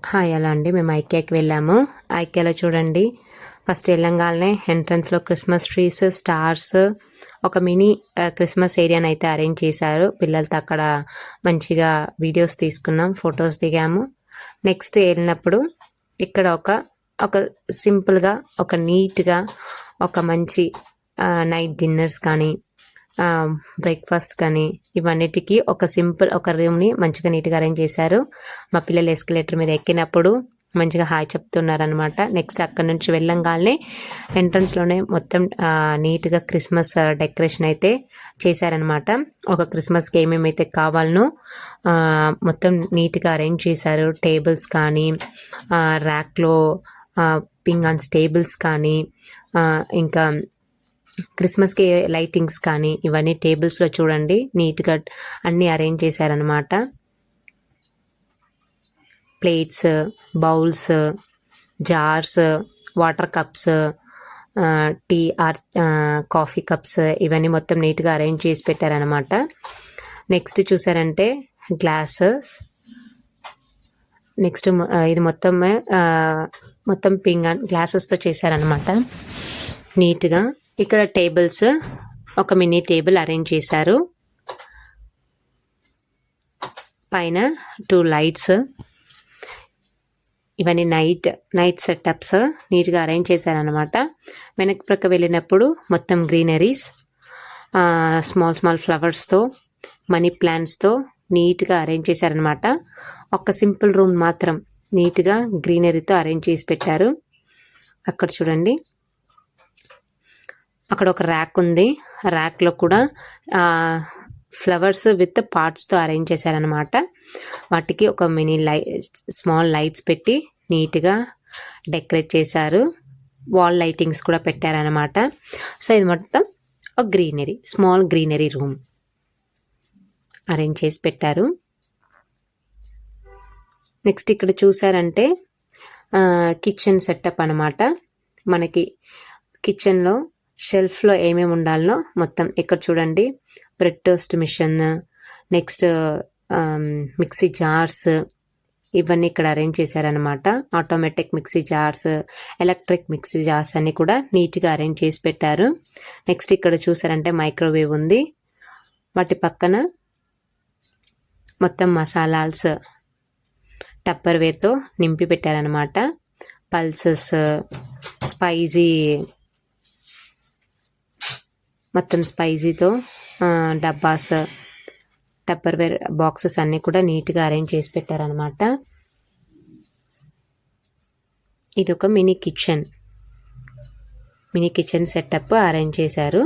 Hi అలా అండి మేము ఐకియాకి వెళ్ళాము. ఐకియాలో చూడండి ఫస్ట్ వెళ్ళంగానే ఎంట్రన్స్లో క్రిస్మస్ ట్రీస్, స్టార్స్, ఒక మినీ క్రిస్మస్ ఏరియాని అయితే అరేంజ్ చేశారు. పిల్లలతో అక్కడ మంచిగా వీడియోస్ తీసుకున్నాం, ఫొటోస్ దిగాము. నెక్స్ట్ వెళ్ళినప్పుడు ఇక్కడ ఒక సింపుల్గా, ఒక నీట్గా, ఒక మంచి నైట్ డిన్నర్స్ కానీ, బ్రేక్ఫాస్ట్ కానీ ఇవన్నిటికీ ఒక సింపుల్ ఒక రూమ్ని మంచిగా నీట్గా అరేంజ్ చేశారు. మా పిల్లలు ఎస్కలేటర్ మీద ఎక్కినప్పుడు మంచిగా హాయ్ చెప్తున్నారనమాట. నెక్స్ట్ అక్కడ నుంచి వెళ్ళంగానే ఎంట్రన్స్లోనే మొత్తం నీట్గా క్రిస్మస్ డెకరేషన్ అయితే చేశారనమాట. ఒక క్రిస్మస్కి ఏమేమైతే కావాలనో మొత్తం నీట్గా అరేంజ్ చేశారు. టేబుల్స్ కానీ, ర్యాక్లో పింగాన్స్ టేబుల్స్ కానీ, ఇంకా క్రిస్మస్కి లైటింగ్స్ కానీ ఇవన్నీ టేబుల్స్లో చూడండి నీట్గా అన్నీ అరేంజ్ చేశారనమాట. Plates, bowls, jars, water cups, tea or coffee cups ఇవన్నీ మొత్తం నీట్గా అరేంజ్ చేసి పెట్టారనమాట. నెక్స్ట్ చూసారంటే గ్లాసెస్. నెక్స్ట్ ఇది మొత్తం పింగాన్ గ్లాసెస్తో చేశారనమాట నీట్గా. ఇక్కడ టేబుల్స్, ఒక మినీ టేబుల్ అరేంజ్ చేశారు. పైన 2 లైట్స్, ఇవన్నీ నైట్ సెటప్స్ నీట్గా అరేంజ్ చేశారనమాట. వెనక్కి ప్రక్క వెళ్ళినప్పుడు మొత్తం గ్రీనరీస్, స్మాల్ ఫ్లవర్స్తో, మనీ ప్లాంట్స్తో నీట్గా అరేంజ్ చేశారనమాట. ఒక సింపుల్ రూమ్ మాత్రం నీట్గా గ్రీనరీతో అరేంజ్ చేసి పెట్టారు. అక్కడ చూడండి, అక్కడ ఒక ర్యాక్ ఉంది. ర్యాక్లో కూడా ఫ్లవర్స్ విత్ పార్ట్స్తో అరేంజ్ చేశారనమాట. వాటికి ఒక స్మాల్ లైట్స్ పెట్టి నీట్గా డెకరేట్ చేశారు. వాల్ లైటింగ్స్ కూడా పెట్టారనమాట. సో ఇది మొత్తం ఒక స్మాల్ గ్రీనరీ రూమ్ అరేంజ్ చేసి పెట్టారు. నెక్స్ట్ ఇక్కడ చూసారంటే కిచెన్ సెటప్ అనమాట. మనకి కిచెన్లో షెల్ఫ్లో ఏమేమి ఉండాలనో మొత్తం ఇక్కడ చూడండి. Bread toast machine, next mixie jars ఇవన్నీ ఇక్కడ అరేంజ్ చేశారనమాట. Automatic mixie jars, electric mixie jars అన్నీ కూడా నీట్గా అరేంజ్ చేసి పెట్టారు. నెక్స్ట్ ఇక్కడ చూసారంటే మైక్రోవేవ్ ఉంది. వాటి పక్కన మొత్తం మసాలాస్ టప్పర్వేర్తో నింపి పెట్టారనమాట. పల్సెస్, మొత్తం స్పైసీతో డబ్బాస్, టప్పర్వేర్ బాక్సెస్ అన్నీ కూడా నీట్గా అరేంజ్ చేసి పెట్టారనమాట. ఇది ఒక మినీ కిచెన్ సెటప్ అరేంజ్ చేశారు.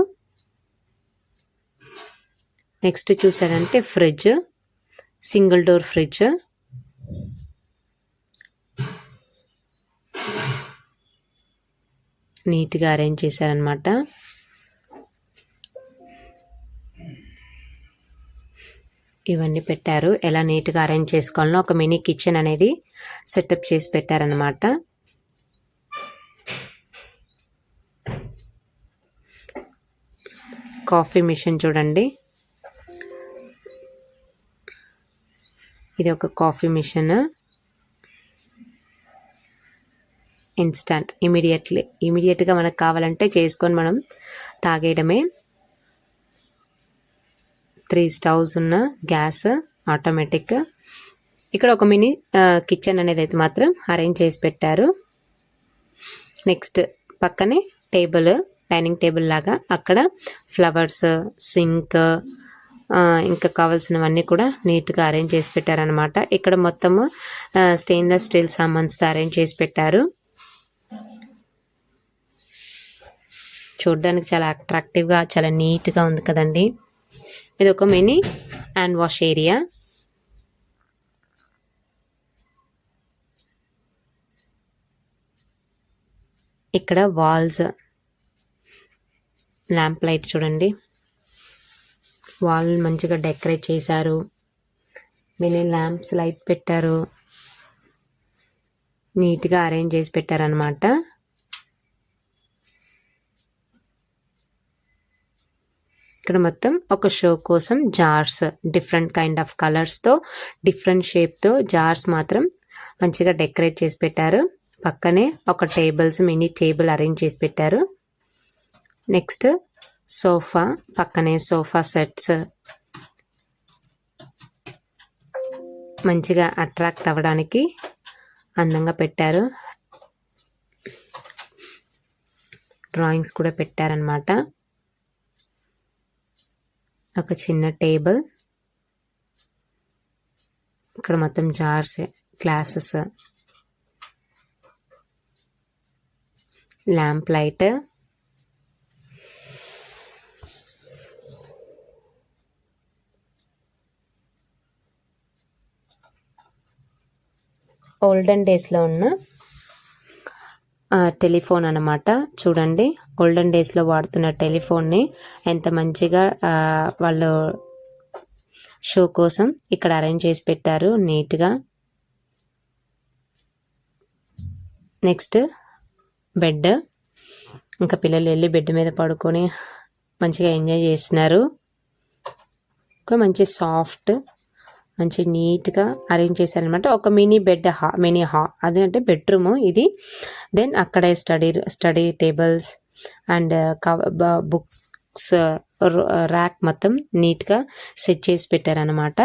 నెక్స్ట్ చూసారంటే ఫ్రిడ్జ్, సింగిల్ డోర్ ఫ్రిడ్జ్. నీట్గా అరేంజ్ చేశారనమాట. ఇవన్నీ పెట్టారు. ఎలా నీట్గా అరేంజ్ చేసుకోవాలనో ఒక మినీ కిచెన్ అనేది సెటప్ చేసి పెట్టారనమాట. కాఫీ మిషన్ చూడండి, ఇది ఒక కాఫీ మిషన్. ఇన్స్టంట్ ఇమీడియట్గా మనకు కావాలంటే చేసుకొని మనం తాగేయడమే. 3 స్టవ్స్ ఉన్న గ్యాస్ ఆటోమేటిక్. ఇక్కడ ఒక మినీ కిచెన్ అనేది అయితే మాత్రం అరేంజ్ చేసి పెట్టారు. నెక్స్ట్ పక్కనే డైనింగ్ టేబుల్ లాగా అక్కడ ఫ్లవర్స్, సింక్, ఇంకా కావాల్సినవన్నీ కూడా నీట్గా అరేంజ్ చేసి పెట్టారనమాట. ఇక్కడ మొత్తము స్టెయిన్లెస్ స్టీల్ సామాన్స్తో అరేంజ్ చేసి పెట్టారు. చూడడానికి చాలా అట్రాక్టివ్గా, చాలా నీట్గా ఉంది కదండి. ఇది ఒక మినీ హ్యాండ్ వాష్ ఏరియా. ఇక్కడ వాల్స్, ల్యాంప్ లైట్ చూడండి, వాల్ మంచిగా డెకరేట్ చేశారు. మినీ ల్యాంప్స్ లైట్ పెట్టారు, నీట్గా అరేంజ్ చేసి పెట్టారనమాట. ఇక్కడ మొత్తం ఒక షో కోసం జార్స్, డిఫరెంట్ కైండ్ ఆఫ్ కలర్స్తో, డిఫరెంట్ షేప్తో జార్స్ మాత్రం మంచిగా డెకరేట్ చేసి పెట్టారు. పక్కనే ఒక మినీ టేబుల్ అరేంజ్ చేసి పెట్టారు. నెక్స్ట్ సోఫా, పక్కనే సోఫా సెట్స్ మంచిగా అట్రాక్ట్ అవ్వడానికి అందంగా పెట్టారు. డ్రాయింగ్స్ కూడా పెట్టారనమాట. ఒక చిన్న టేబుల్, ఇక్కడ మొత్తం jars, glasses, lamp light, olden డేస్లో ఉన్న టెలిఫోన్ అన్నమాట. చూడండి, ఓల్డెన్ డేస్లో వాడుతున్న టెలిఫోన్ని ఎంత మంచిగా వాళ్ళు షో కోసం ఇక్కడ అరేంజ్ చేసి పెట్టారు నీట్గా. నెక్స్ట్ బెడ్, ఇంకా పిల్లలు వెళ్ళి బెడ్ మీద పడుకొని మంచిగా ఎంజాయ్ చేస్తున్నారు. ఒక మంచి సాఫ్ట్, మంచి నీట్గా అరేంజ్ చేశారనమాట. ఒక మినీ బెడ్, అదంటే బెడ్రూమ్ ఇది. దెన్ అక్కడే study tables and books rack మొత్తం నీట్గా సెట్ చేసి పెట్టారనమాట.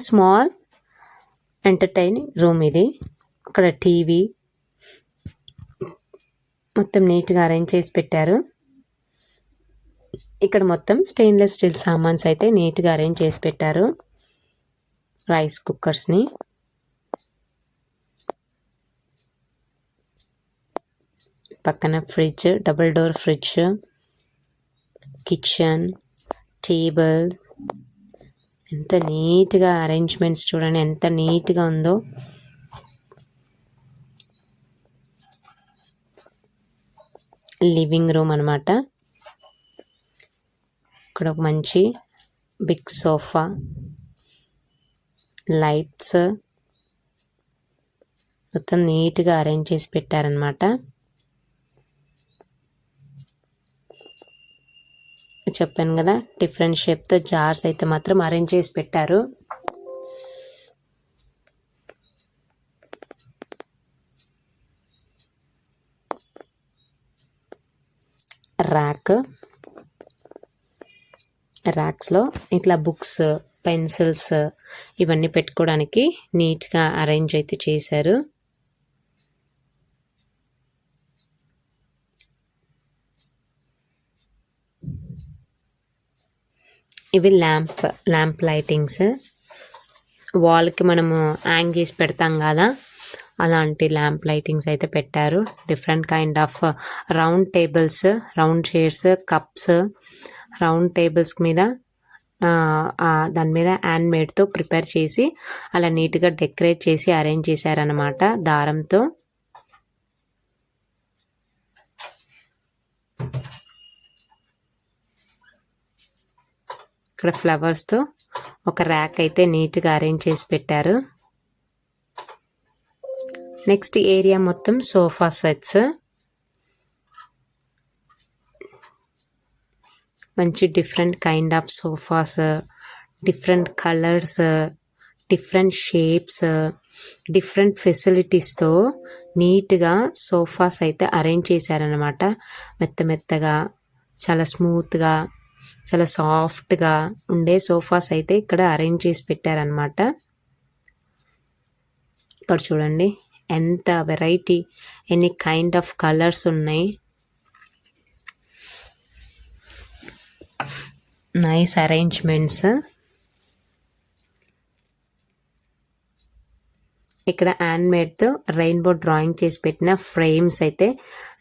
స్మాల్ ఎంటర్టైనింగ్ రూమ్ ఇది. అక్కడ టీవీ మొత్తం నీట్గా అరేంజ్ చేసి పెట్టారు. ఇక్కడ మొత్తం స్టెయిన్లెస్ స్టీల్ సామాన్స్ అయితే నీట్గా అరేంజ్ చేసి పెట్టారు. రైస్ కుక్కర్స్ని, పక్కన fridge, double door fridge, kitchen, table, ఎంత నీట్గా అరేంజ్మెంట్స్ చూడండి, ఎంత నీట్గా ఉందో. లివింగ్ రూమ్ అనమాట. ఇక్కడ ఒక మంచి బిగ్ సోఫా, లైట్స్ మొత్తం నీట్గా అరేంజ్ చేసి పెట్టారనమాట. చెప్పాను కదా, డిఫరెంట్ షేప్తో జార్స్ అయితే మాత్రం అరేంజ్ చేసి పెట్టారు. ర్యాక్స్లో ఇట్లా బుక్స్, పెన్సిల్స్ ఇవన్నీ పెట్టుకోవడానికి నీట్గా అరేంజ్ అయితే చేశారు. ఇవి ల్యాంప్ లైటింగ్స్. వాల్కి మనము హ్యాంగ్ చేసి పెడతాం కదా, అలాంటి ల్యాంప్ లైటింగ్స్ అయితే పెట్టారు. Different kind of round tables, round chairs, cups, round tables మీద దాని మీద హ్యాండ్ మేడ్తో ప్రిపేర్ చేసి అలా నీట్గా డెకరేట్ చేసి అరేంజ్ చేశారనమాట దారంతో. ఇక్కడ ఫ్లవర్స్తో ఒక ర్యాక్ అయితే నీట్గా అరేంజ్ చేసి పెట్టారు. నెక్స్ట్ ఏరియా మొత్తం సోఫా సెట్స్, మంచి different kind of sofas, different colours, different shapes, different ఫెసిలిటీస్తో నీట్గా సోఫాస్ అయితే అరేంజ్ చేశారనమాట. మెత్తగా, చాలా స్మూత్గా, చాలా సాఫ్ట్గా ఉండే సోఫాస్ అయితే ఇక్కడ అరేంజ్ చేసి పెట్టారనమాట. ఇక్కడ చూడండి ఎంత variety, any kind of colours ఉన్నాయి. Nice arrangements. ఇక్కడ హ్యాండ్ మేడ్తో రెయిన్బో డ్రాయింగ్ చేసి పెట్టిన ఫ్రేమ్స్ అయితే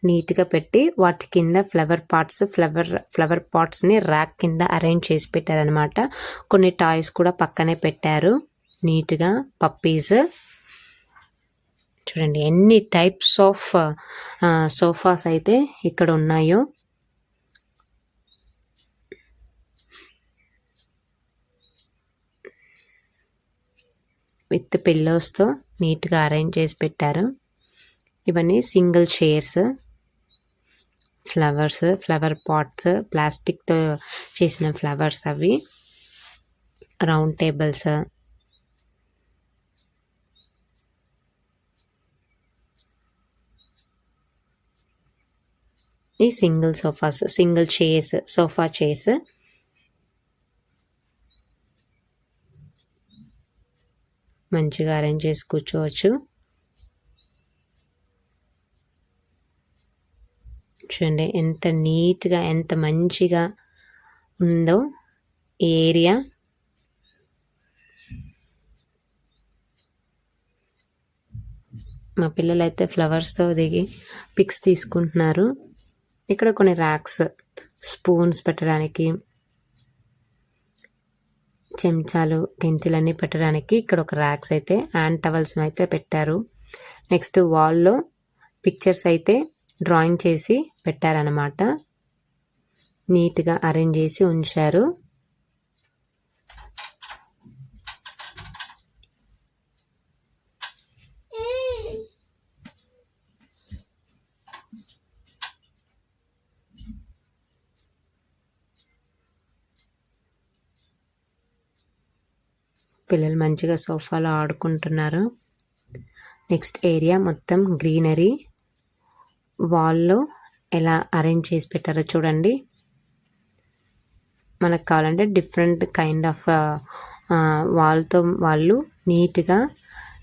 నీట్గా పెట్టి వాటి కింద ఫ్లవర్ పాట్స్ని ర్యాక్ కింద అరేంజ్ చేసి పెట్టారనమాట. కొన్ని టాయ్స్ కూడా పక్కనే పెట్టారు నీట్గా. పప్పీస్ చూడండి ఎన్ని టైప్స్ ఆఫ్ సోఫాస్ అయితే ఇక్కడ ఉన్నాయో. విత్ పిల్లోస్తో నీట్గా అరేంజ్ చేసి పెట్టారు. ఇవన్నీ సింగిల్ చైర్స్, ఫ్లవర్ పాట్స్, ప్లాస్టిక్తో చేసిన ఫ్లవర్స్ అవి. రౌండ్ టేబుల్స్, ఈ single sofas, single chairs, sofa chairs. మంచిగా అరేంజ్ చేసి కూర్చోవచ్చు. చూడండి ఎంత నీట్గా, ఎంత మంచిగా ఉందో ఈ ఏరియా. మా పిల్లలైతే ఫ్లవర్స్తో దిగి పిక్స్ తీసుకుంటున్నారు. ఇక్కడ కొన్ని ర్యాక్స్, స్పూన్స్ పెట్టడానికి, చెంచాలు, గెంతులన్నీ పెట్టడానికి ఇక్కడ ఒక ర్యాక్స్ అయితే, హ్యాండ్ టవల్స్ అయితే పెట్టారు. నెక్స్ట్ వాల్లో పిక్చర్స్ అయితే డ్రాయింగ్ చేసి పెట్టారనమాట. నీట్గా అరేంజ్ చేసి ఉంచారు. పిల్లలు మంచిగా సోఫాలో ఆడుకుంటున్నారు. నెక్స్ట్ ఏరియా మొత్తం గ్రీనరీ. వాల్లో ఎలా అరేంజ్ చేసి పెట్టారో చూడండి. మనకు కావాలంటే డిఫరెంట్ కైండ్ ఆఫ్ వాల్తో వాళ్ళు నీట్గా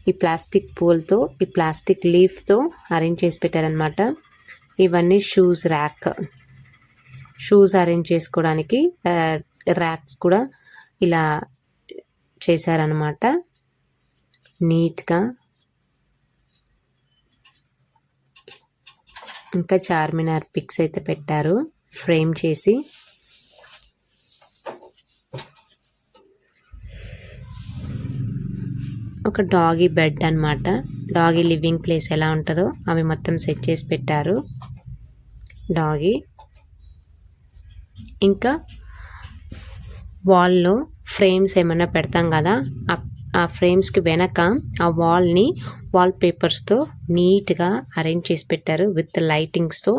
ఈ ప్లాస్టిక్ పూలతో, ఈ ప్లాస్టిక్ లీఫ్తో అరేంజ్ చేసి పెట్టారనమాట. ఇవన్నీ షూస్ ర్యాక్, షూస్ అరేంజ్ చేసుకోవడానికి ర్యాక్స్ కూడా ఇలా చేశారనమాట నీట్గా. ఇంకా చార్మినార్ పిక్స్ అయితే పెట్టారు ఫ్రేమ్ చేసి. ఒక డాగీ బెడ్ అనమాట. డాగీ లివింగ్ ప్లేస్ ఎలా ఉంటుందో అవి మొత్తం సెట్ చేసి పెట్టారు డాగీ. ఇంకా వాల్లో ఫ్రేమ్స్ ఏమైనా పెడతాం కదా, ఆ ఫ్రేమ్స్కి వెనక ఆ వాల్ని వాల్ పేపర్స్తో నీట్గా అరేంజ్ చేసి పెట్టారు విత్ లైటింగ్స్తో.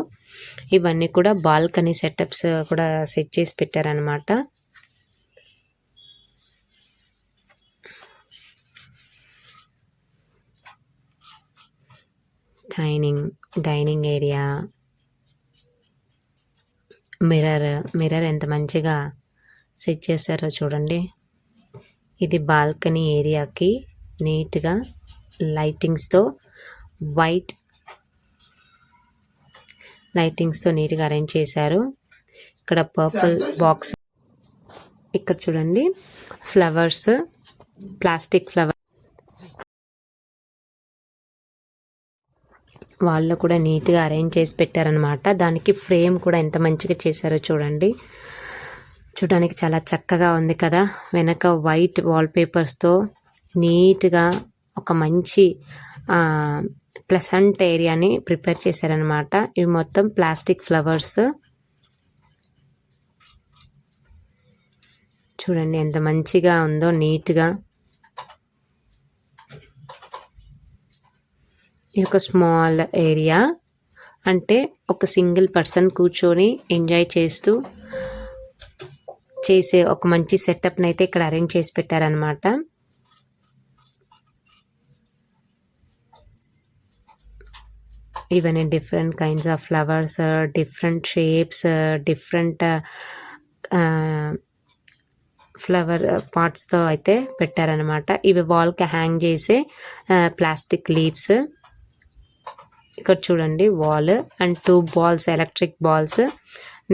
ఇవన్నీ కూడా బాల్కనీ సెటప్స్ కూడా సెట్ చేసి పెట్టారనమాట. డైనింగ్ ఏరియా, మిర్రర్ ఎంత మంచిగా సెట్ చేశారో చూడండి. ఇది బాల్కనీ ఏరియాకి నీట్గా లైటింగ్స్తో, వైట్ లైటింగ్స్తో నీట్గా అరేంజ్ చేశారు. ఇక్కడ పర్పుల్ బాక్స్, ఇక్కడ చూడండి ఫ్లవర్స్, ప్లాస్టిక్ ఫ్లవర్ వాళ్ళు కూడా నీట్గా అరేంజ్ చేసి పెట్టారనమాట. దానికి ఫ్రేమ్ కూడా ఎంత మంచిగా చేశారో చూడండి. చూడడానికి చాలా చక్కగా ఉంది కదా. వెనక వైట్ వాల్పేపర్స్తో నీట్గా ఒక మంచి ప్లెసెంట్ ఏరియాని ప్రిపేర్ చేశారనమాట. ఇవి మొత్తం ప్లాస్టిక్ ఫ్లవర్స్. చూడండి ఎంత మంచిగా ఉందో నీట్గా. ఇది ఒక స్మాల్ ఏరియా, అంటే ఒక సింగిల్ పర్సన్ కూర్చొని ఎంజాయ్ చేస్తూ చేసే ఒక మంచి సెటప్ని అయితే ఇక్కడ అరేంజ్ చేసి పెట్టారనమాట. ఇవన్నీ different kinds of flowers, different shapes, different flower పార్ట్స్తో అయితే పెట్టారనమాట. ఇవి వాల్కి హ్యాంగ్ చేసే ప్లాస్టిక్ లీవ్స్. ఇక్కడ చూడండి wall and 2 balls, electric balls.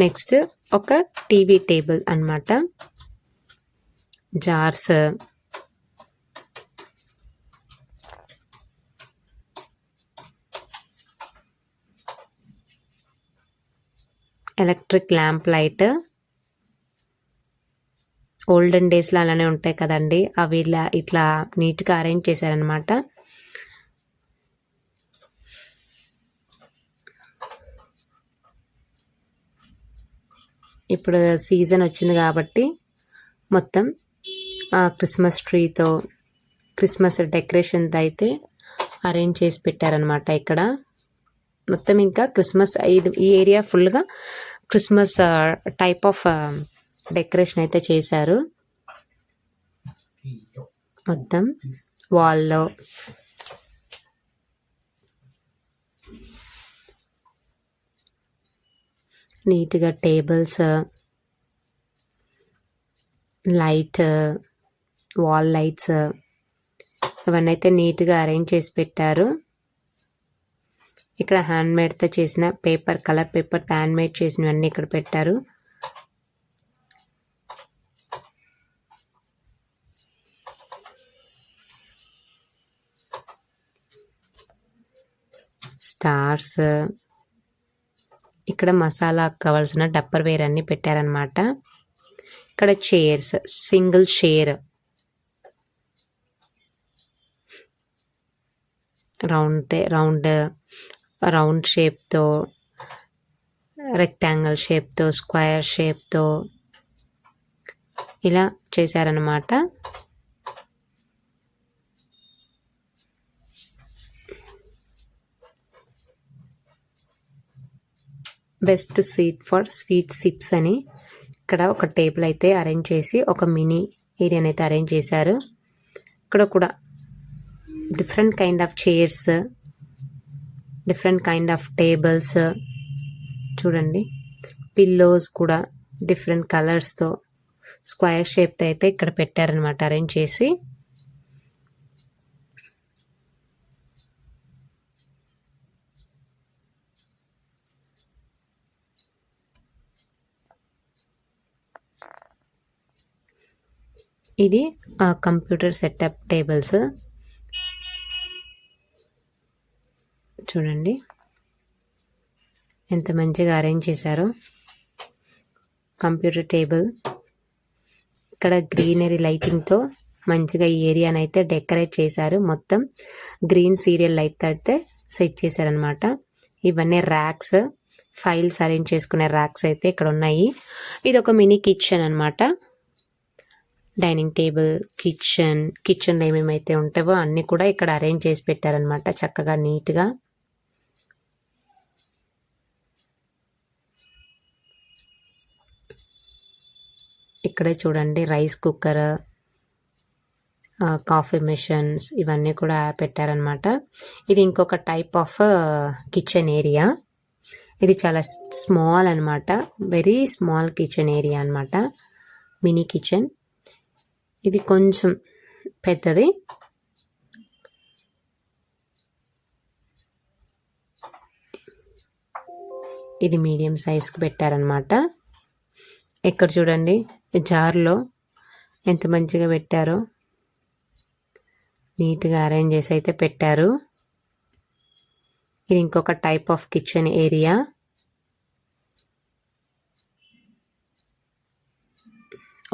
Next ఒక టీవీ టేబుల్ అన్నమాట. Jars, electric lamp light. Olden డేస్లో అలానే ఉంటాయి కదండి, అవి ఇట్లా నీట్గా అరేంజ్ చేశారనమాట. ఇప్పుడు సీజన్ వచ్చింది కాబట్టి మొత్తం క్రిస్మస్ ట్రీతో, క్రిస్మస్ డెకరేషన్తో అయితే అరేంజ్ చేసి పెట్టారనమాట. ఇక్కడ మొత్తం ఇంకా క్రిస్మస్, ఈ ఏరియా ఫుల్గా క్రిస్మస్ టైప్ ఆఫ్ డెకరేషన్ అయితే చేశారు. మొత్తం వాల్లో నీట్గా టేబుల్స్, లైట్, వాల్ లైట్స్ ఇవన్నీ అయితే నీట్గా అరేంజ్ చేసి పెట్టారు. ఇక్కడ హ్యాండ్మేడ్తో చేసిన పేపర్, కలర్ పేపర్తో హ్యాండ్మేడ్ చేసినవన్నీ ఇక్కడ పెట్టారు. స్టార్స్, ఇక్కడ మసాలా కావాల్సిన డప్పర్ వేర్ అన్నీ పెట్టారనమాట. ఇక్కడ చైర్స్, సింగిల్ చైర్, రౌండ్ షేప్తో, రెక్టాంగిల్ షేప్తో, స్క్వేర్ షేప్తో ఇలా చేశారనమాట. Best seat for sweet sips అని ఇక్కడ ఒక టేబుల్ అయితే అరేంజ్ చేసి ఒక మినీ ఏరియాని అయితే అరేంజ్ చేశారు. ఇక్కడ కూడా different kind of chairs, different kind of tables చూడండి. పిల్లోస్ కూడా డిఫరెంట్ కలర్స్తో స్క్వేర్ షేప్తో అయితే ఇక్కడ పెట్టారనమాట అరేంజ్ చేసి. ఇది కంప్యూటర్ సెటప్ టేబుల్స్ చూడండి ఎంత మంచిగా అరేంజ్ చేశారో. కంప్యూటర్ టేబుల్, ఇక్కడ గ్రీనరీ లైటింగ్తో మంచిగా ఈ ఏరియాని అయితే డెకరేట్ చేశారు. మొత్తం గ్రీన్ సీరియల్ లైట్ అయితే సెట్ చేశారనమాట. ఇవన్నీ ర్యాక్స్, ఫైల్స్ అరేంజ్ చేసుకునే ర్యాక్స్ అయితే ఇక్కడ ఉన్నాయి. ఇది ఒక మినీ కిచెన్ అనమాట. డైనింగ్ టేబుల్, కిచెన్లో ఏమేమైతే ఉంటావో అన్నీ కూడా ఇక్కడ అరేంజ్ చేసి పెట్టారనమాట చక్కగా నీట్గా. ఇక్కడే చూడండి రైస్ కుక్కర్, కాఫీ మిషన్స్ ఇవన్నీ కూడా పెట్టారనమాట. ఇది ఇంకొక టైప్ ఆఫ్ కిచెన్ ఏరియా. ఇది చాలా స్మాల్ అనమాట, వెరీ స్మాల్ కిచెన్ ఏరియా అనమాట, మినీ కిచెన్. ఇది కొంచెం పెద్దది. ఇది మీడియం సైజ్కి పెట్టారనమాట. ఇక్కడ చూడండి జార్లో ఎంత మంచిగా పెట్టారో, నీట్గా అరేంజ్ చేసి అయితే పెట్టారు. ఇది ఇంకొక type of kitchen area.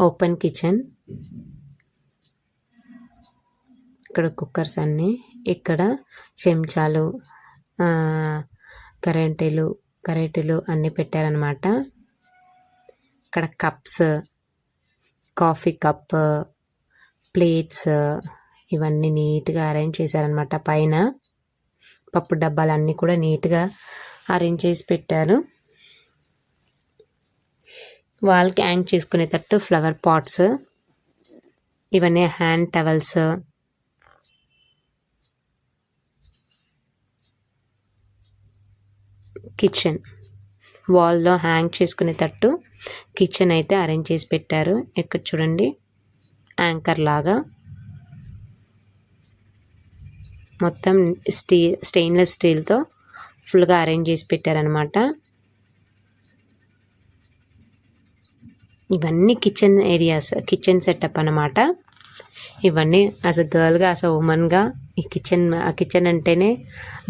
Open kitchen. ఇక్కడ కుక్కర్స్ అన్నీ, ఇక్కడ చెంచాలు, గరిటెలు అన్నీ పెట్టారనమాట. ఇక్కడ కప్స్, కాఫీ కప్, ప్లేట్స్ ఇవన్నీ నీట్గా అరేంజ్ చేశారనమాట. పైన పప్పు డబ్బాలన్నీ కూడా నీట్గా అరేంజ్ చేసి పెట్టారు. వాల్కి హ్యాంగ్ చేసుకునేటట్టు ఫ్లవర్ పాట్స్, ఇవన్నీ హ్యాండ్ టవల్స్, కిచెన్ వాల్లో హ్యాంగ్ చేసుకునేటట్టు కిచెన్ అయితే అరేంజ్ చేసి పెట్టారు. ఇక్కడ చూడండి యాంకర్ లాగా మొత్తం స్టెయిన్లెస్ స్టీల్తో ఫుల్గా అరేంజ్ చేసి పెట్టారనమాట. ఇవన్నీ కిచెన్ ఏరియాస్, కిచెన్ సెటప్ అన్నమాట. ఇవన్నీ యాజ్ అ గర్ల్గా, యాజ్ అ ఉమెన్గా ఈ కిచెన్ అంటేనే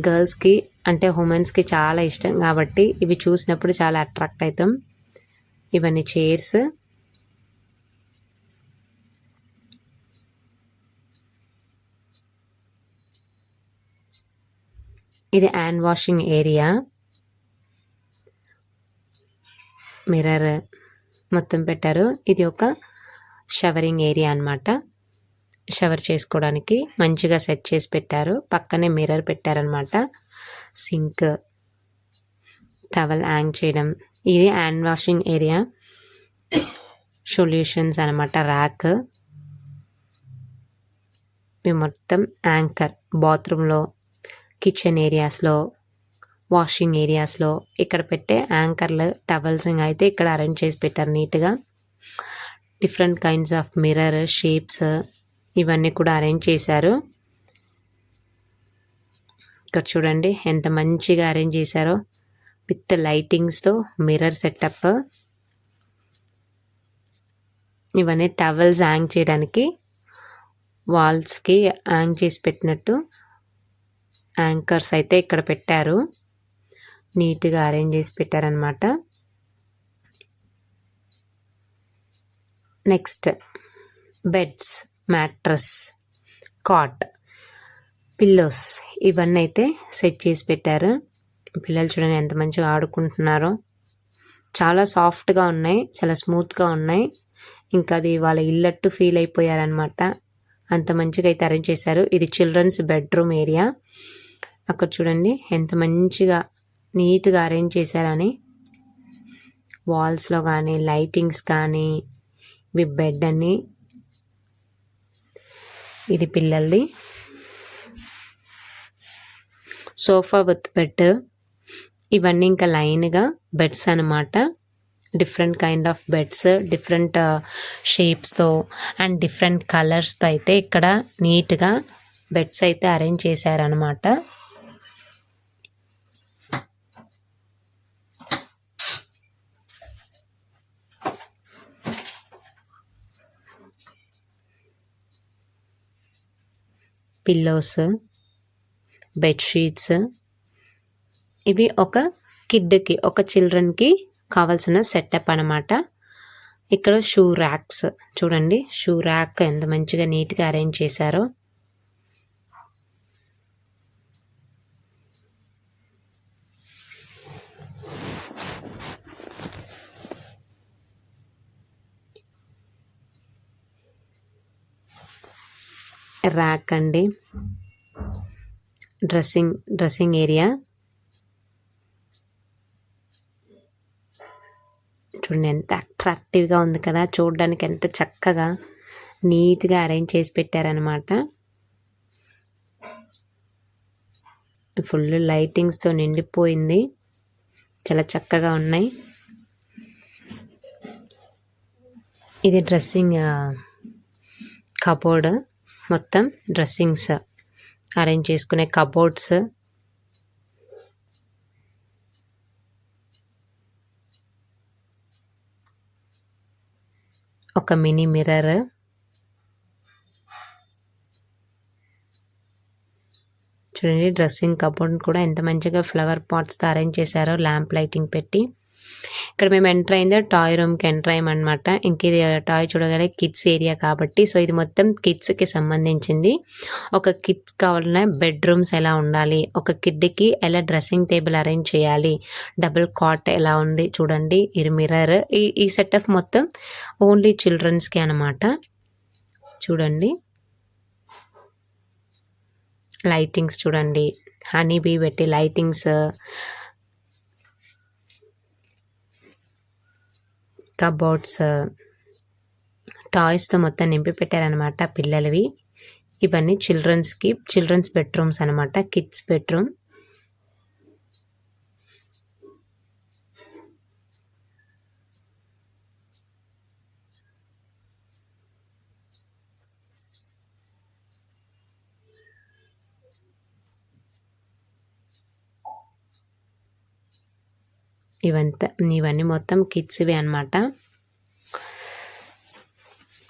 గర్ల్స్కి అంటే ఉమెన్స్కి చాలా ఇష్టం కాబట్టి ఇవి చూసినప్పుడు చాలా అట్రాక్ట్ అవుతాం. ఇవన్నీ చైర్స్. ఇది హ్యాండ్ వాషింగ్ ఏరియా. మిర్రర్ మొత్తం పెట్టారు. ఇది ఒక షవరింగ్ ఏరియా అన్నమాట. షవర్ చేసుకోవడానికి మంచిగా సెట్ చేసి పెట్టారు. పక్కనే మిర్రర్ పెట్టారనమాట. సింక్, టవల్ హ్యాంగ్ చేయడం. ఇది హ్యాండ్ వాషింగ్ ఏరియా. సొల్యూషన్స్ అనమాట, ర్యాక్. ఇవి మొత్తం యాంకర్ బాత్రూంలో, కిచెన్ ఏరియాస్లో, వాషింగ్ ఏరియాస్లో ఇక్కడ పెట్టే యాంకర్లు టవల్స్ అయితే ఇక్కడ అరేంజ్ చేసి పెట్టారు నీట్గా. Different kinds of mirror shapes ఇవన్నీ కూడా అరేంజ్ చేశారు. ఇక్కడ చూడండి ఎంత మంచిగా అరేంజ్ చేశారో విత్ లైటింగ్స్తో మిర్రర్ సెటప్. ఇవన్నీ టవల్స్ హ్యాంగ్ చేయడానికి వాల్స్కి హ్యాంగ్ చేసి పెట్టినట్టు యాంకర్స్ అయితే ఇక్కడ పెట్టారు. నీట్గా అరేంజ్ చేసి పెట్టారనమాట. Next beds, mattress, cot, pillows ఇవన్నీ అయితే సెట్ చేసి పెట్టారు. పిల్లలు చూడండి ఎంత మంచిగా ఆడుకుంటున్నారో. చాలా సాఫ్ట్గా ఉన్నాయి, చాలా స్మూత్గా ఉన్నాయి. ఇంకా అది వాళ్ళ ఇల్లట్టు ఫీల్ అయిపోయారనమాట. అంత మంచిగా అయితే అరేంజ్ చేశారు. ఇది చిల్డ్రన్స్ బెడ్రూమ్ ఏరియా. అక్కడ చూడండి ఎంత మంచిగా నీట్గా అరేంజ్ చేశారని. వాల్స్లో కానీ లైటింగ్స్ కానీ ఇవి బెడ్ అని. ఇది పిల్లలది సోఫా విత్ బెడ్. ఇవన్నీ ఇంకా లైన్గా బెడ్స్ అనమాట. Different kind of beds, different షేప్స్తో అండ్ డిఫరెంట్ కలర్స్తో అయితే ఇక్కడ నీట్గా బెడ్స్ అయితే అరేంజ్ చేశారనమాట. పిల్లోస్, బెడ్షీట్స్ ఇవి ఒక కిడ్కి, ఒక చిల్డ్రన్కి కావాల్సిన సెటప్ అనమాట. ఇక్కడ షూ ర్యాక్స్ చూడండి, షూ ర్యాక్ ఎంత మంచిగా నీట్గా అరేంజ్ చేశారో. ర్యాక్ అండి, డ్రెస్సింగ్ ఏరియా చూడండి ఎంత అట్రాక్టివ్గా ఉంది కదా. చూడడానికి ఎంత చక్కగా నీట్గా అరేంజ్ చేసి పెట్టారనమాట. ఫుల్ లైటింగ్స్తో నిండిపోయింది, చాలా చక్కగా ఉన్నాయి. ఇది డ్రెస్సింగ్ కబోర్డ్, మొత్తం డ్రెస్సింగ్స్ అరేంజ్ చేసుకునే కబోర్డ్స్. ఒక మినీ మిర్రర్, చూడండి డ్రెస్సింగ్ కబోర్డ్ కూడా ఎంత మంచిగా ఫ్లవర్ పాట్స్తో అరేంజ్ చేశారో ల్యాంప్ లైటింగ్ పెట్టి. ఇక్కడ మేము ఎంటర్ అయిందో టాయ్ రూమ్కి ఎంటర్ అయ్యామన్నమాట. ఇంక ఇది టాయ్ చూడగానే కిడ్స్ ఏరియా కాబట్టి సో ఇది మొత్తం కిడ్స్కి సంబంధించింది. ఒక కిడ్స్ కావాలన్నా బెడ్రూమ్స్ ఎలా ఉండాలి, ఒక కిడ్కి ఎలా డ్రెస్సింగ్ టేబుల్ అరేంజ్ చేయాలి, డబుల్ కాట్ ఎలా ఉంది చూడండి. ఇది మిర్రర్, ఈ సెటప్ మొత్తం ఓన్లీ చిల్డ్రన్స్కి అనమాట. చూడండి లైటింగ్స్ చూడండి, హనీ బీ పెట్టి లైటింగ్స్, కబోర్డ్స్, టాయ్స్తో మొత్తం నింపి పెట్టారనమాట పిల్లలవి. ఇవన్నీ చిల్డ్రన్స్ బెడ్రూమ్స్ అనమాట, కిడ్స్ బెడ్రూమ్. ఇవన్నీ మొత్తం కిడ్స్వి అనమాట.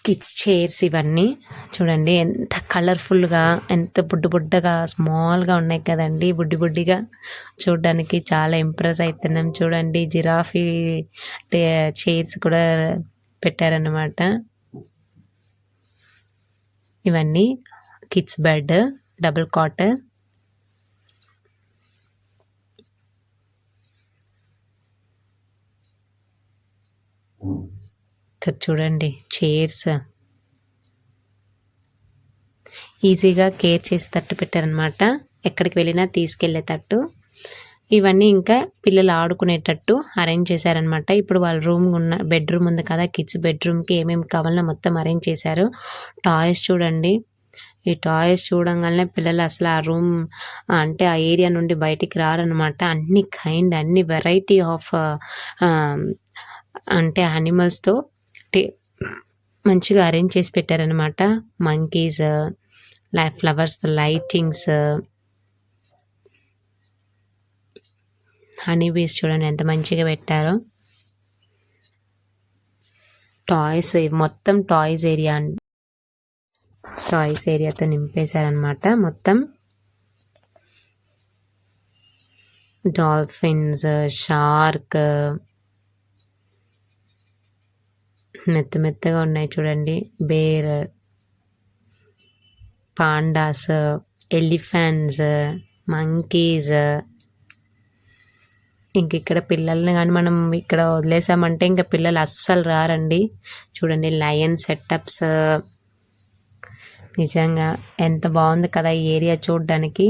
కిడ్స్ చైర్స్ ఇవన్నీ చూడండి ఎంత కలర్ఫుల్గా, ఎంత బుడ్డగా స్మాల్గా ఉన్నాయి కదండి. బుడ్డిగా చూడడానికి చాలా ఇంప్రెస్ అవుతున్నాం. చూడండి జిరాఫీ చైర్స్ కూడా పెట్టారనమాట. ఇవన్నీ కిడ్స్ బెడ్, డబుల్ కాట్. ఇక్కడ చూడండి చైర్స్ ఈజీగా కేర్ చేసి తట్టు పెట్టారనమాట, ఎక్కడికి వెళ్ళినా తీసుకెళ్ళేటట్టు. ఇవన్నీ ఇంకా పిల్లలు ఆడుకునేటట్టు అరేంజ్ చేశారనమాట. ఇప్పుడు వాళ్ళ బెడ్రూమ్ ఉంది కదా, కిడ్స్ బెడ్రూమ్కి ఏమేమి కావాలన్నా మొత్తం అరేంజ్ చేశారు. టాయ్స్ చూడండి ఈ టాయ్స్ చూడంగానే పిల్లలు అసలు ఆ రూమ్ అంటే ఆ ఏరియా నుండి బయటికి రారనమాట. అన్ని వెరైటీ ఆఫ్ అంటే యానిమల్స్‌తో టే మంచిగా అరేంజ్ చేసి పెట్టారనమాట. Monkeys, flowers, lightings, honey bees చూడండి ఎంత మంచిగా పెట్టారో. టాయ్స్ మొత్తం టాయ్స్ ఏరియాతో నింపేశారనమాట మొత్తం. డాల్ఫిన్స్, షార్క్ మెత్తగా ఉన్నాయి చూడండి. Bear, pandas, elephants, monkeys. ఇక్కడ పిల్లల్ని కానీ మనం ఇక్కడ వదిలేసామంటే ఇంకా పిల్లలు అస్సలు రారండి. చూడండి లయన్ సెటప్స్, నిజంగా ఎంత బాగుంది కదా ఈ ఏరియా చూడడానికి.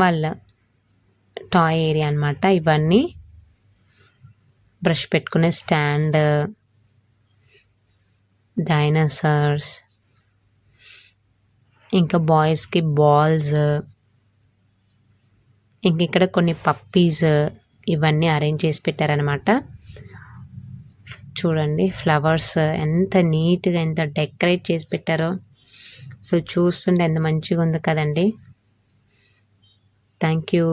వాళ్ళ టాయ్ ఏరియా అనమాట ఇవన్నీ. బ్రష్ పెట్టుకునే స్టాండ్, డైనోసార్స్, ఇంకా బాయ్స్కి బాల్స్, ఇక్కడ కొన్ని పప్పీస్, ఇవన్నీ అరేంజ్ చేసి పెట్టారనమాట. చూడండి ఫ్లవర్స్ ఎంత నీట్గా ఎంత డెకరేట్ చేసి పెట్టారో. సో చూస్తుంటే ఎంత మంచిగా ఉంది కదండి. Thank you.